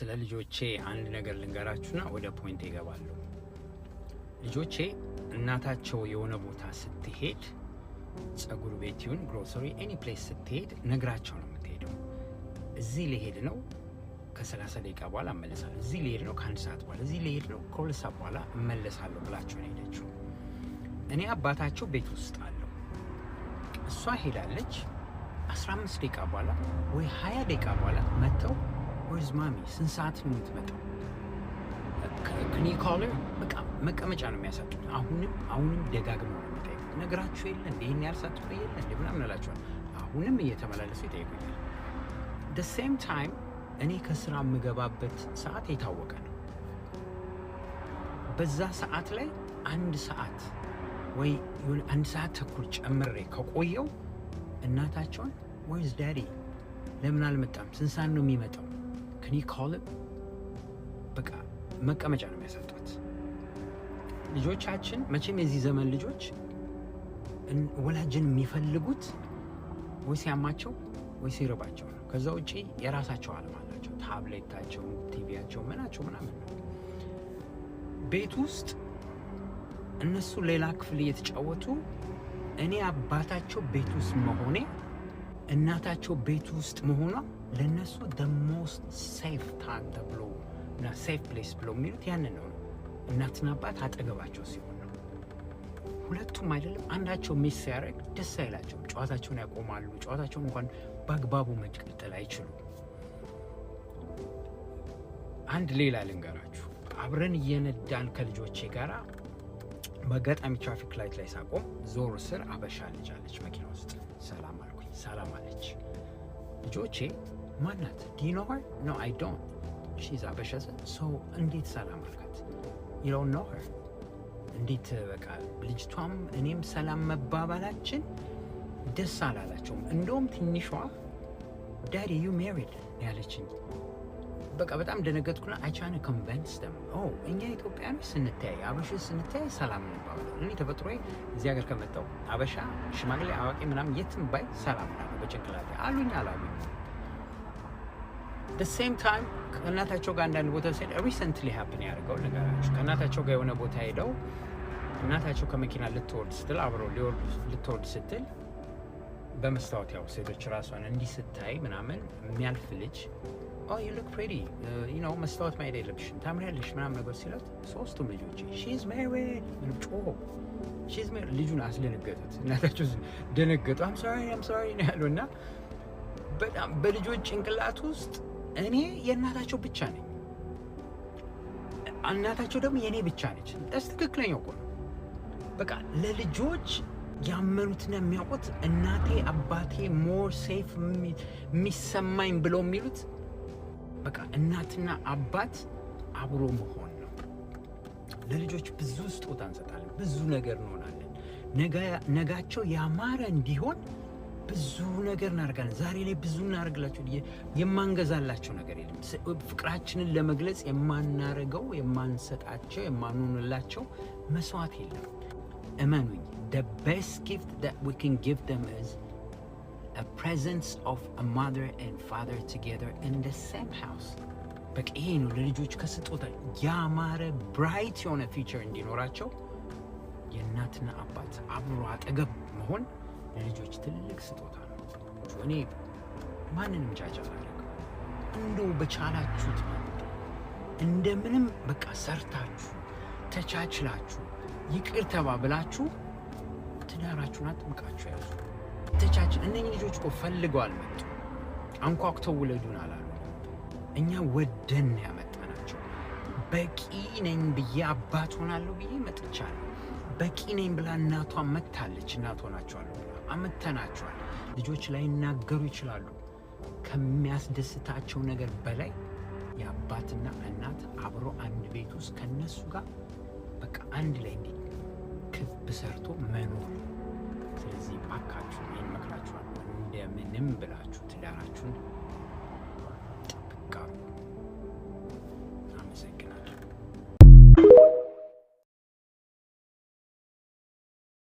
ስለ ልጆቼ አንድ ነገር ልንገራችሁና ወደ ፖይንት ይገባሉ። ልጆቼ እናታቸው የሆነ ቦታ ስትሄድ ጸጉር ቤት ይሁን ግሮሰሪ ኤኒ ፕሌስ ስትሄድ ነግራቸው ነው የምትሄደው። እዚህ ልሄድ ነው ከ30 ደቂቃ በኋላ እመለሳለሁ፣ እዚህ ልሄድ ነው ከ1 ሰዓት በኋላ፣ እዚህ ልሄድ ነው ከ2 ሰዓት በኋላ እመለሳለሁ ብላቸው ነው ሄደችው። እኔ አባታቸው ቤት ውስጥ አለው። እሷ ሄዳለች 15 ደቂቃ በኋላ ወይ 20 ደቂቃ በኋላ መጥተው ወይዝ ማሚ ስንት ሰዓት ነው የምትመጣው? ከኒ ኮለር በቃ መቀመጫ ነው የሚያሳጡት። አሁንም ደጋግመው ነው የሚጠይቁት። ነግራችሁ የለ እንደ ይህን ያህል ሰዓት ቆየ የለ እንደ ምናምን እላቸዋለሁ። አሁንም እየተመላለሱ ይጠይቁኛል። the same time እኔ ከስራ የምገባበት ሰዓት የታወቀ ነው። በዛ ሰዓት ላይ 1 ሰዓት ወይ 1 ሰዓት ተኩል ጨምሬ ከቆየው እናታቸውን where's daddy ለምን አልመጣም? ስንት ሰዓት ነው የሚመጣው? can you call him? በቃ መቀመጫ ነው የሚያሰጡት። ልጆቻችን መቼም የዚህ ዘመን ልጆች ወላጅን የሚፈልጉት ወይ ሲያማቸው ወይ ሲርባቸው ነው። ከዛ ውጪ የራሳቸው ዓለም አላቸው። ታብሌታቸው፣ ቲቪያቸው፣ ምናቸው ምናምን ነው። ቤት ውስጥ እነሱ ሌላ ክፍል እየተጫወቱ እኔ አባታቸው ቤት ውስጥ መሆኔ እናታቸው ቤት ውስጥ መሆኗ ለነሱ the most safe time ተብሎ እና safe place ብሎ የሚሉት ያንን ነው። እናትና አባት አጠገባቸው ሲሆን ነው። ሁለቱም አይደለም አንዳቸው ሚስ ሲያደርግ ደስ አይላቸውም። ጨዋታቸውን ያቆማሉ። ጨዋታቸውን እንኳን በአግባቡ መቀጠል አይችሉም። አንድ ሌላ ልንገራችሁ። አብረን እየነዳን ከልጆቼ ጋራ በአጋጣሚ ትራፊክ ላይት ላይ ሳቆም ዞር ስር አበሻ ልጅ አለች መኪና ውስጥ። ሰላም አልኩኝ። ሰላም አለች። ልጆቼ ማናት? do you know her? no I don't. she's አበሻ። so እንዴት ሰላም አልካት? you don't know her? እንዴት በቃ ልጅቷም እኔም ሰላም መባባላችን ደስ አላላቸውም። እንደውም ትንሿ daddy you married ያለችኝ በቃ በጣም ደነገጥኩና I trying to convince them እኛ ኢትዮጵያኖች ስንተያይ አበሾች ስንተያይ ሰላም እንባባለን። እኔ ተፈጥሮዬ እዚህ ሀገር ከመጣሁ አበሻ ሽማግሌ አዋቂ ምናምን የትም ባይ ሰላም ነው በጭንቅላቴ አሉኝ አላሉኝ። the same time ከእናታቸው ጋር አንዳንድ ቦታ ሲሄድ recently happen ያደርገው ነገራቸው። ከእናታቸው ጋር የሆነ ቦታ ሄደው እናታቸው ከመኪና ልትወርድ ስትል አብረው ልትወርድ ስትል በመስታወት ያው ሴቶች ራሷን እንዲህ ስታይ ምናምን የሚያልፍ ልጅ you look pretty መስታወት ማየት የለብሽም ታምሪያለሽ ምናምን ነገር ሲላት ሶስቱም ልጆች she's married she's married ልጁን አስደነገጡት። እናታቸው ደነገጡ። I'm sorry ነው ያሉና በጣም በልጆች ጭንቅላት ውስጥ እኔ የእናታቸው ብቻ ነኝ፣ እናታቸው ደግሞ የኔ ብቻ ነች። ትክክለኛው እኮ ነው። በቃ ለልጆች ያመኑትና የሚያውቁት እናቴ አባቴ ሞር ሴፍ የሚሰማኝ ብለው የሚሉት በቃ እናትና አባት አብሮ መሆን ነው። ለልጆች ብዙ ስጦታ እንሰጣለን፣ ብዙ ነገር እንሆናለን። ነጋቸው ያማረ እንዲሆን ብዙ ነገር እናደርጋለን። ዛሬ ላይ ብዙ እናደርግላቸው የማንገዛላቸው ነገር የለም። ፍቅራችንን ለመግለጽ የማናረገው የማንሰጣቸው የማንሆንላቸው መስዋዕት የለም። እመኑኝ the best gift that we can give them is a presence of a mother and father together in the same house. በቃ ይሄ ነው ለልጆች ከስጦታ ያማረ ብራይት የሆነ ፊቸር እንዲኖራቸው የእናትና አባት አብሮ አጠገብ መሆን ለልጆች ትልቅ ስጦታ ነው። እኔ ማንንም ጃጅ አላደርግም። እንደው በቻላችሁት እንደምንም በቃ ሰርታችሁ ተቻችላችሁ ይቅር ተባብላችሁ ትዳራችሁን አጥብቃችሁ ያዙ። ተቻችል እነኚህ ልጆች እኮ ፈልገው አልመጡ፣ አንኳኩተው ውለዱን አላሉ። እኛ ወደን ያመጣናቸው። በቂ ነኝ ብዬ አባት ሆናለሁ ብዬ መጥቻለሁ። በቂ ነኝ ብላ እናቷ መታለች። እናቷ ናቸዋለሁ ብላ አመተናቸዋል። ልጆች ላይ ይናገሩ ይችላሉ። ከሚያስደስታቸው ነገር በላይ የአባትና እናት አብሮ አንድ ቤት ውስጥ ከነሱ ጋር በቃ አንድ ላይ እንዲህ ክብ ሰርቶ መኖር። ስለዚህ ባካችሁ ይህን መክራችኋል። እንደምንም ብላችሁ ትዳራችሁን